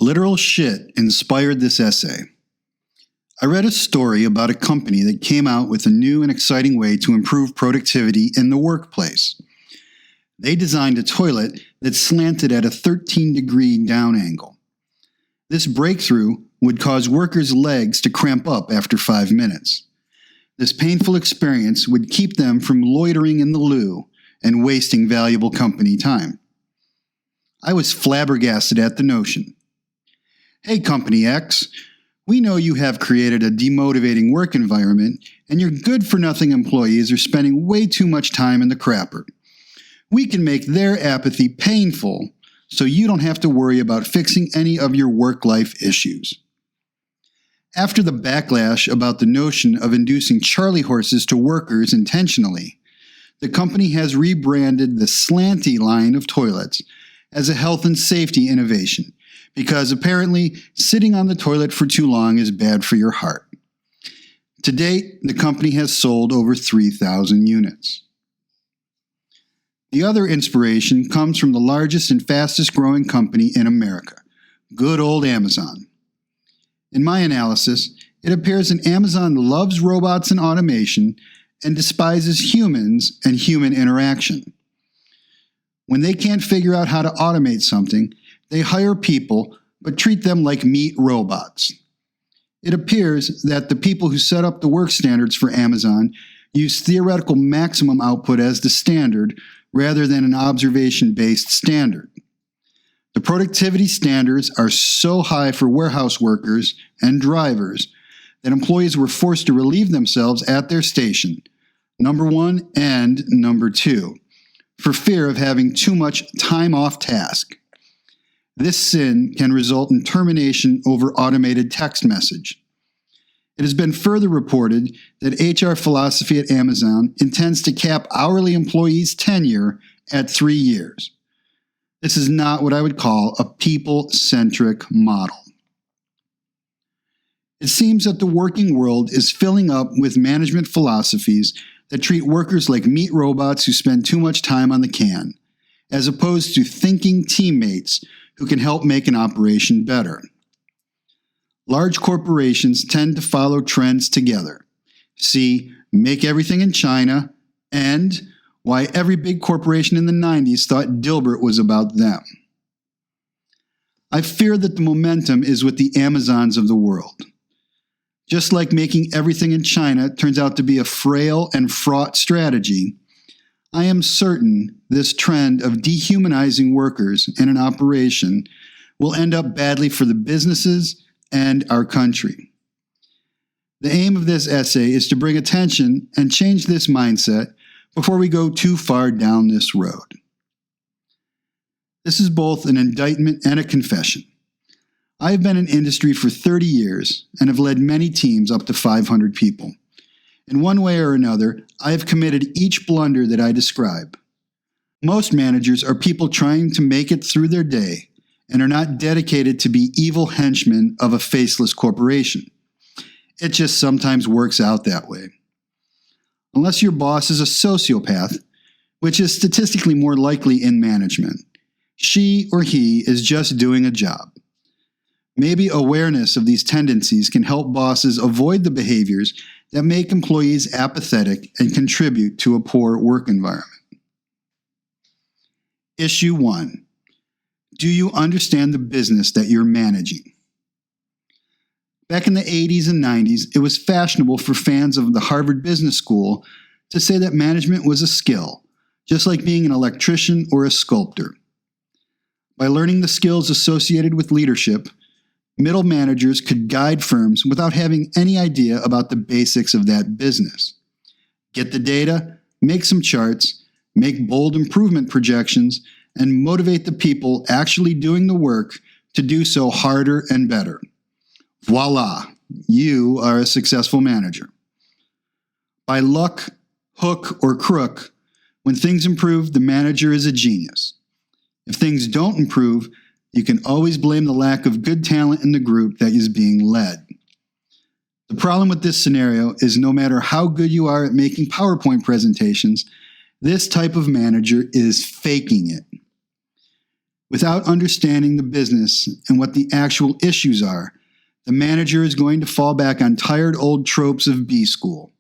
Literal shit inspired this essay. I read a story about a company that came out with a new and exciting way to improve productivity in the workplace. They designed a toilet that slanted at a 13-degree down angle. This breakthrough would cause workers' legs to cramp up after 5 minutes. This painful experience would keep them from loitering in the loo and wasting valuable company time. I was flabbergasted at the notion. Hey, Company X, we know you have created a demotivating work environment, and your good-for-nothing employees are spending way too much time in the crapper. We can make their apathy painful, so you don't have to worry about fixing any of your work-life issues. After the backlash about the notion of inducing Charlie horses to workers intentionally, the company has rebranded the Slanty line of toilets as a health and safety innovation, because apparently sitting on the toilet for too long is bad for your heart. To date, the company has sold over 3,000 units. The other inspiration comes from the largest and fastest growing company in America, good old Amazon. In my analysis, it appears that Amazon loves robots and automation and despises humans and human interaction. When they can't figure out how to automate something, they hire people but treat them like meat robots. It appears that the people who set up the work standards for Amazon use theoretical maximum output as the standard rather than an observation-based standard. The productivity standards are so high for warehouse workers and drivers that employees were forced to relieve themselves at their station, number 1 and number 2, for fear of having too much time off task. This sin can result in termination over automated text message. It has been further reported that HR philosophy at Amazon intends to cap hourly employees' tenure at 3 years. This is not what I would call a people-centric model. It seems that the working world is filling up with management philosophies that treat workers like meat robots who spend too much time on the can, as opposed to thinking teammates who can help make an operation better. Large corporations tend to follow trends together. See, Make Everything in China, and why every big corporation in the 90s thought Dilbert was about them. I fear that the momentum is with the Amazons of the world. Just like making everything in China turns out to be a frail and fraught strategy, I am certain this trend of dehumanizing workers in an operation will end up badly for the businesses and our country. The aim of this essay is to bring attention and change this mindset before we go too far down this road. This is both an indictment and a confession. I have been in industry for 30 years and have led many teams up to 500 people. In one way or another, I have committed each blunder that I describe. Most managers are people trying to make it through their day and are not dedicated to be evil henchmen of a faceless corporation. It just sometimes works out that way. Unless your boss is a sociopath, which is statistically more likely in management, she or he is just doing a job. Maybe awareness of these tendencies can help bosses avoid the behaviors that make employees apathetic and contribute to a poor work environment. Issue 1. Do you understand the business that you're managing? Back in the 80s and 90s, it was fashionable for fans of the Harvard Business School to say that management was a skill, just like being an electrician or a sculptor. By learning the skills associated with leadership, middle managers could guide firms without having any idea about the basics of that business. Get the data, make some charts, make bold improvement projections, and motivate the people actually doing the work to do so harder and better. Voila, you are a successful manager. By luck, hook, or crook, when things improve, the manager is a genius. If things don't improve, you can always blame the lack of good talent in the group that is being led. The problem with this scenario is no matter how good you are at making PowerPoint presentations, this type of manager is faking it. Without understanding the business and what the actual issues are, the manager is going to fall back on tired old tropes of B school.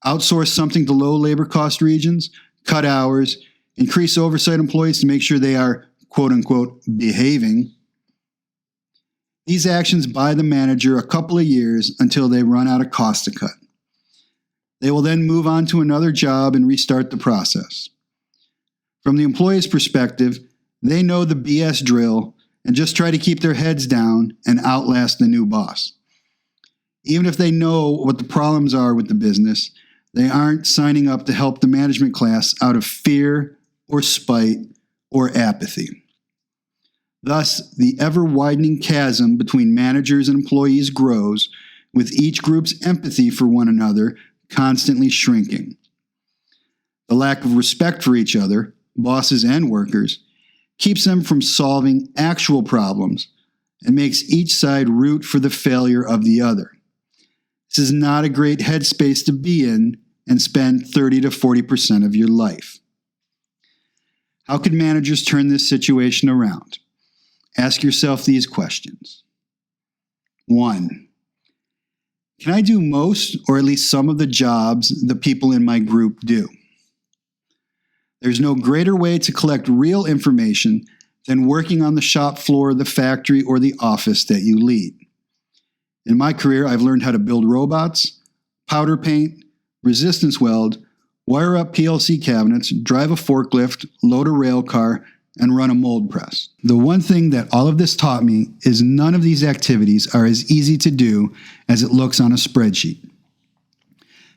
Outsource something to low labor cost regions, cut hours, increase oversight employees to make sure they are, quote unquote, behaving. These actions buy the manager a couple of years until they run out of cost to cut. They will then move on to another job and restart the process. From the employee's perspective, they know the BS drill and just try to keep their heads down and outlast the new boss. Even if they know what the problems are with the business, they aren't signing up to help the management class out of fear or spite or apathy. Thus, the ever-widening chasm between managers and employees grows, with each group's empathy for one another constantly shrinking. The lack of respect for each other, bosses and workers, keeps them from solving actual problems and makes each side root for the failure of the other. This is not a great headspace to be in and spend 30 to 40% of your life. How can managers turn this situation around? Ask yourself these questions. 1. Can I do most or at least some of the jobs the people in my group do? There's no greater way to collect real information than working on the shop floor, the factory, or the office that you lead. In my career, I've learned how to build robots, powder paint, resistance weld, wire up PLC cabinets, drive a forklift, load a rail car, and run a mold press. The one thing that all of this taught me is none of these activities are as easy to do as it looks on a spreadsheet.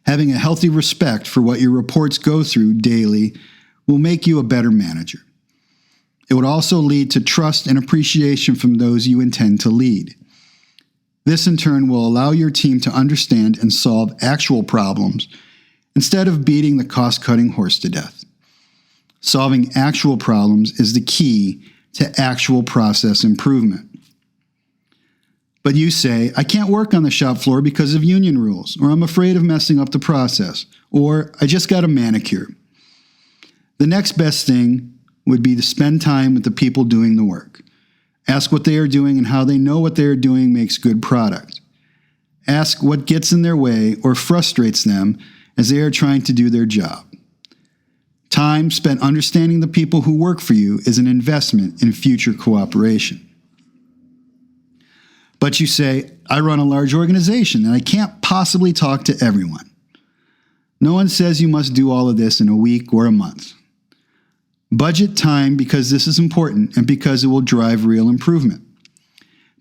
Having a healthy respect for what your reports go through daily will make you a better manager. It would also lead to trust and appreciation from those you intend to lead. This in turn will allow your team to understand and solve actual problems instead of beating the cost-cutting horse to death. Solving actual problems is the key to actual process improvement. But you say, I can't work on the shop floor because of union rules, or I'm afraid of messing up the process, or I just got a manicure. The next best thing would be to spend time with the people doing the work. Ask what they are doing and how they know what they are doing makes good product. Ask what gets in their way or frustrates them as they are trying to do their job. Time spent understanding the people who work for you is an investment in future cooperation. But you say, I run a large organization and I can't possibly talk to everyone. No one says you must do all of this in a week or a month. Budget time because this is important and because it will drive real improvement.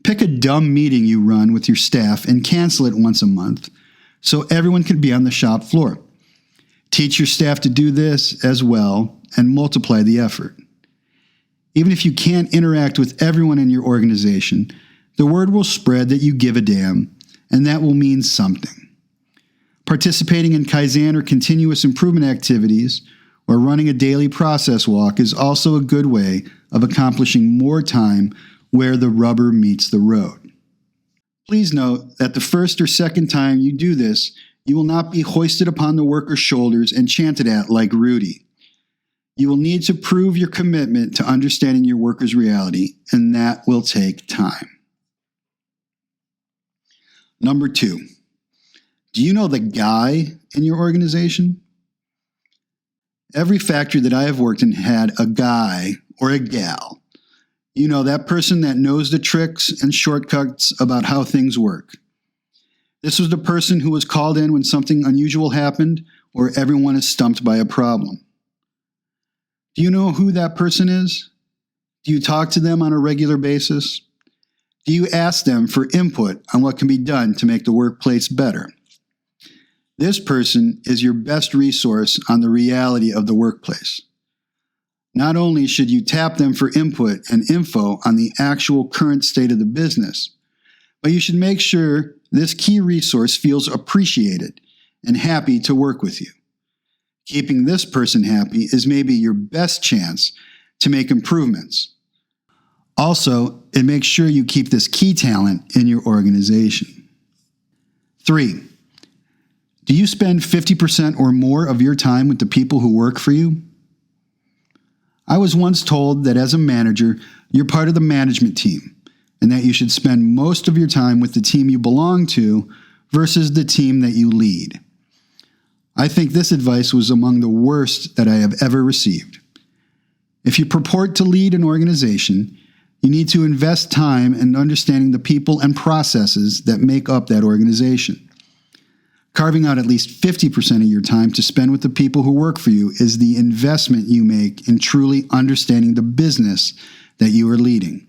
Pick a dumb meeting you run with your staff and cancel it once a month so everyone can be on the shop floor. Teach your staff to do this as well and multiply the effort. Even if you can't interact with everyone in your organization, the word will spread that you give a damn, and that will mean something. Participating in Kaizen or continuous improvement activities or running a daily process walk is also a good way of accomplishing more time where the rubber meets the road. Please note that the first or second time you do this, you will not be hoisted upon the worker's shoulders and chanted at like Rudy. You will need to prove your commitment to understanding your worker's reality, and that will take time. Number 2, do you know the guy in your organization? Every factory that I have worked in had a guy or a gal. You know, that person that knows the tricks and shortcuts about how things work. This was the person who was called in when something unusual happened or everyone is stumped by a problem. Do you know who that person is? Do you talk to them on a regular basis? Do you ask them for input on what can be done to make the workplace better? This person is your best resource on the reality of the workplace. Not only should you tap them for input and info on the actual current state of the business, but you should make sure this key resource feels appreciated and happy to work with you. Keeping this person happy is maybe your best chance to make improvements. Also, it makes sure you keep this key talent in your organization. 3, do you spend 50% or more of your time with the people who work for you? I was once told that as a manager, you're part of the management team, and that you should spend most of your time with the team you belong to versus the team that you lead. I think this advice was among the worst that I have ever received. If you purport to lead an organization, you need to invest time in understanding the people and processes that make up that organization. Carving out at least 50% of your time to spend with the people who work for you is the investment you make in truly understanding the business that you are leading.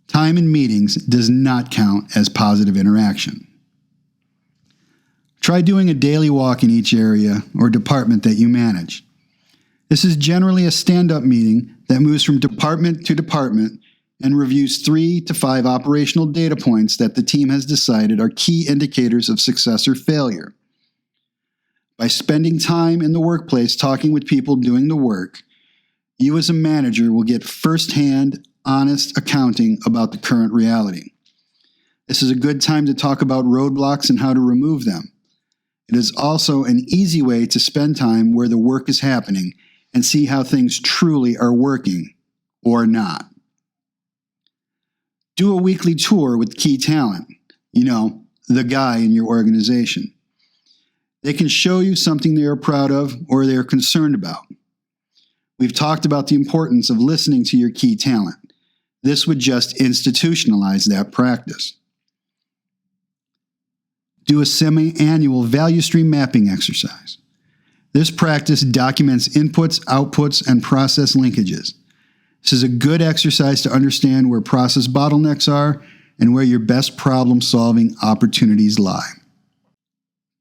Time in meetings does not count as positive interaction. Try doing a daily walk in each area or department that you manage. This is generally a stand-up meeting that moves from department to department and reviews 3 to 5 operational data points that the team has decided are key indicators of success or failure. By spending time in the workplace talking with people doing the work, you as a manager will get firsthand, honest accounting about the current reality. This is a good time to talk about roadblocks and how to remove them. It is also an easy way to spend time where the work is happening and see how things truly are working or not. Do a weekly tour with key talent, the guy in your organization. They can show you something they are proud of or they are concerned about. We've talked about the importance of listening to your key talent. This would just institutionalize that practice. Do a semi-annual value stream mapping exercise. This practice documents inputs, outputs, and process linkages. This is a good exercise to understand where process bottlenecks are and where your best problem-solving opportunities lie.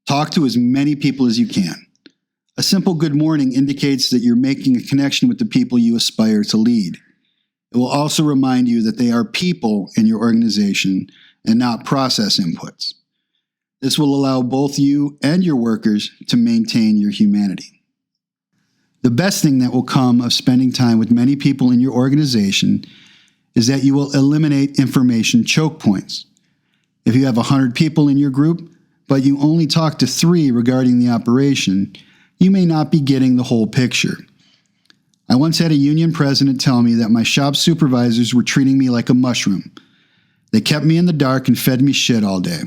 Talk to as many people as you can. A simple good morning indicates that you're making a connection with the people you aspire to lead. It will also remind you that they are people in your organization and not process inputs. This will allow both you and your workers to maintain your humanity. The best thing that will come of spending time with many people in your organization is that you will eliminate information choke points. If you have 100 people in your group, but you only talk to 3 regarding the operation, you may not be getting the whole picture. I once had a union president tell me that my shop supervisors were treating me like a mushroom. They kept me in the dark and fed me shit all day.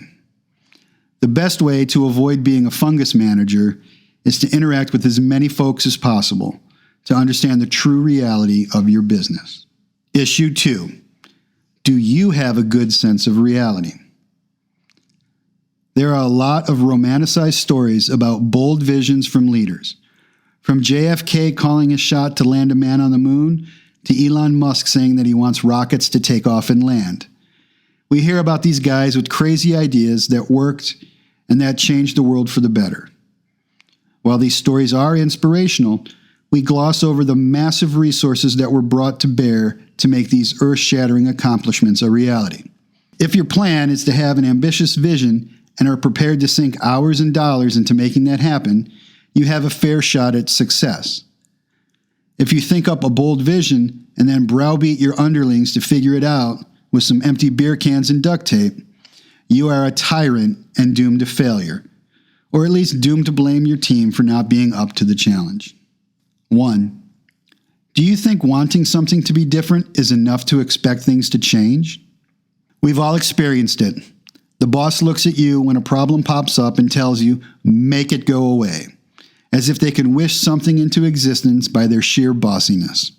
The best way to avoid being a fungus manager is to interact with as many folks as possible to understand the true reality of your business. Issue 2. Do you have a good sense of reality? There are a lot of romanticized stories about bold visions from leaders. From JFK calling his shot to land a man on the moon, to Elon Musk saying that he wants rockets to take off and land. We hear about these guys with crazy ideas that worked and that changed the world for the better. While these stories are inspirational, we gloss over the massive resources that were brought to bear to make these earth-shattering accomplishments a reality. If your plan is to have an ambitious vision and are prepared to sink hours and dollars into making that happen, you have a fair shot at success. If you think up a bold vision and then browbeat your underlings to figure it out with some empty beer cans and duct tape, you are a tyrant and doomed to failure, or at least doomed to blame your team for not being up to the challenge. 1. Do you think wanting something to be different is enough to expect things to change? We've all experienced it. The boss looks at you when a problem pops up and tells you, make it go away, as if they can wish something into existence by their sheer bossiness.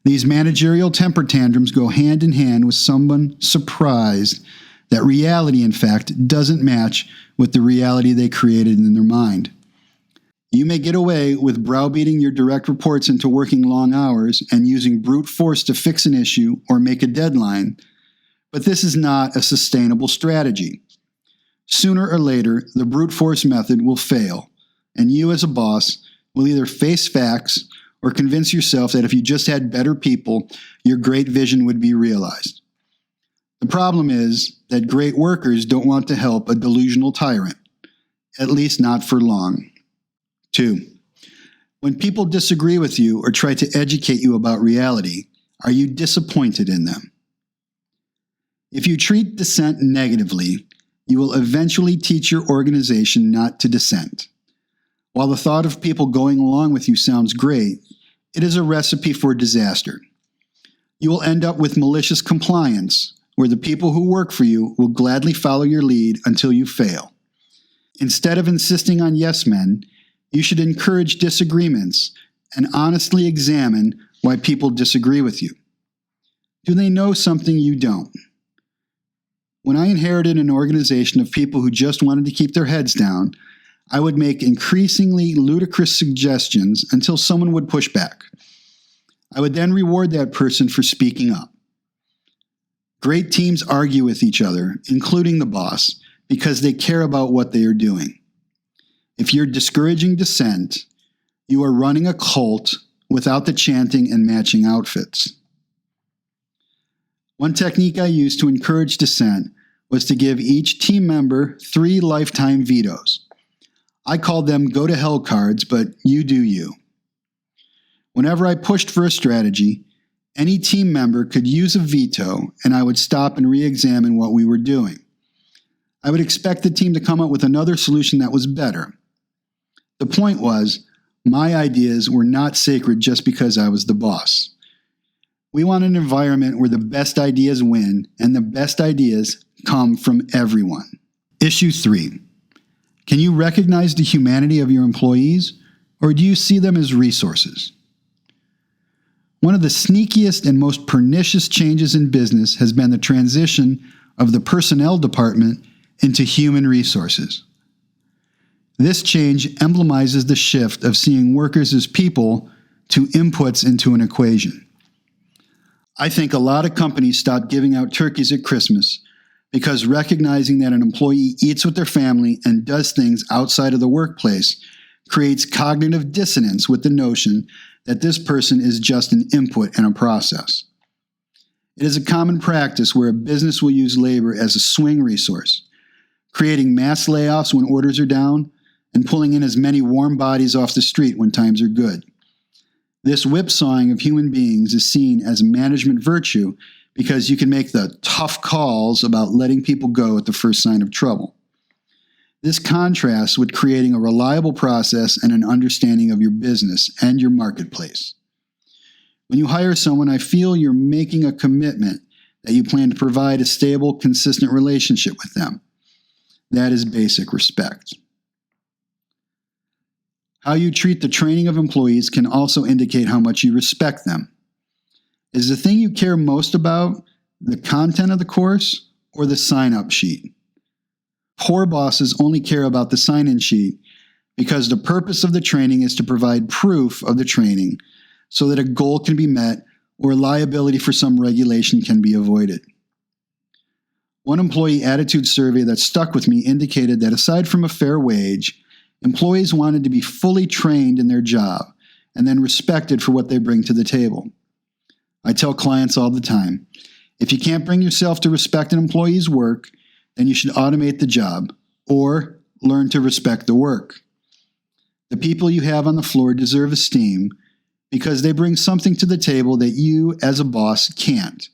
These managerial temper tantrums go hand in hand with someone surprised that reality, in fact, doesn't match with the reality they created in their mind. You may get away with browbeating your direct reports into working long hours and using brute force to fix an issue or make a deadline, but this is not a sustainable strategy. Sooner or later, the brute force method will fail, and you as a boss will either face facts or convince yourself that if you just had better people, your great vision would be realized. The problem is that great workers don't want to help a delusional tyrant, at least not for long. 2. When people disagree with you or try to educate you about reality, are you disappointed in them? If you treat dissent negatively, you will eventually teach your organization not to dissent. While the thought of people going along with you sounds great, It is a recipe for disaster. You will end up with malicious compliance, where the people who work for you will gladly follow your lead until you fail. Instead of insisting on yes men, you should encourage disagreements and honestly examine why people disagree with you. Do they know something you don't? When I inherited an organization of people who just wanted to keep their heads down, I would make increasingly ludicrous suggestions until someone would push back. I would then reward that person for speaking up. Great teams argue with each other, including the boss, because they care about what they are doing. If you're discouraging dissent, you are running a cult without the chanting and matching outfits. One technique I used to encourage dissent was to give each team member 3 lifetime vetoes. I called them go-to-hell cards, but you do you. Whenever I pushed for a strategy, any team member could use a veto, and I would stop and re-examine what we were doing. I would expect the team to come up with another solution that was better. The point was, my ideas were not sacred just because I was the boss. We want an environment where the best ideas win, and the best ideas come from everyone. Issue 3. Can you recognize the humanity of your employees, or do you see them as resources? One of the sneakiest and most pernicious changes in business has been the transition of the personnel department into human resources. This change emblemizes the shift of seeing workers as people to inputs into an equation. I think a lot of companies stopped giving out turkeys at Christmas because recognizing that an employee eats with their family and does things outside of the workplace creates cognitive dissonance with the notion that this person is just an input in a process. It is a common practice where a business will use labor as a swing resource, creating mass layoffs when orders are down and pulling in as many warm bodies off the street when times are good. This whipsawing of human beings is seen as a management virtue because you can make the tough calls about letting people go at the first sign of trouble. This contrasts with creating a reliable process and an understanding of your business and your marketplace. When you hire someone, I feel you're making a commitment that you plan to provide a stable, consistent relationship with them. That is basic respect. How you treat the training of employees can also indicate how much you respect them. Is the thing you care most about the content of the course or the sign-up sheet? Poor bosses only care about the sign-in sheet because the purpose of the training is to provide proof of the training so that a goal can be met or liability for some regulation can be avoided. One employee attitude survey that stuck with me indicated that aside from a fair wage, employees wanted to be fully trained in their job and then respected for what they bring to the table. I tell clients all the time, if you can't bring yourself to respect an employee's work, then you should automate the job or learn to respect the work. The people you have on the floor deserve esteem because they bring something to the table that you as a boss can't,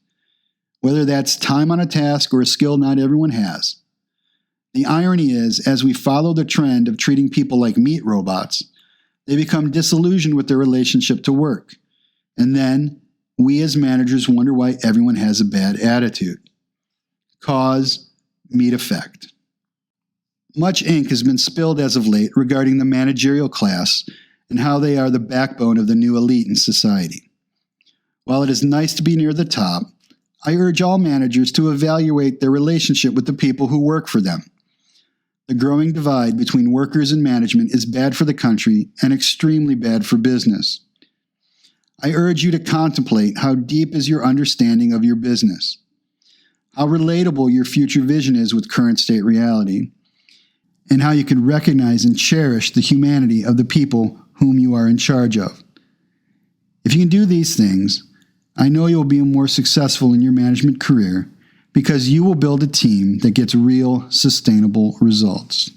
whether that's time on a task or a skill not everyone has. The irony is, as we follow the trend of treating people like meat robots, they become disillusioned with their relationship to work. And then, we as managers wonder why everyone has a bad attitude. Cause, meet effect. Much ink has been spilled as of late regarding the managerial class and how they are the backbone of the new elite in society. While it is nice to be near the top, I urge all managers to evaluate their relationship with the people who work for them. The growing divide between workers and management is bad for the country and extremely bad for business. I urge you to contemplate how deep is your understanding of your business, how relatable your future vision is with current state reality, and how you can recognize and cherish the humanity of the people whom you are in charge of. If you can do these things, I know you'll be more successful in your management career because you will build a team that gets real, sustainable results.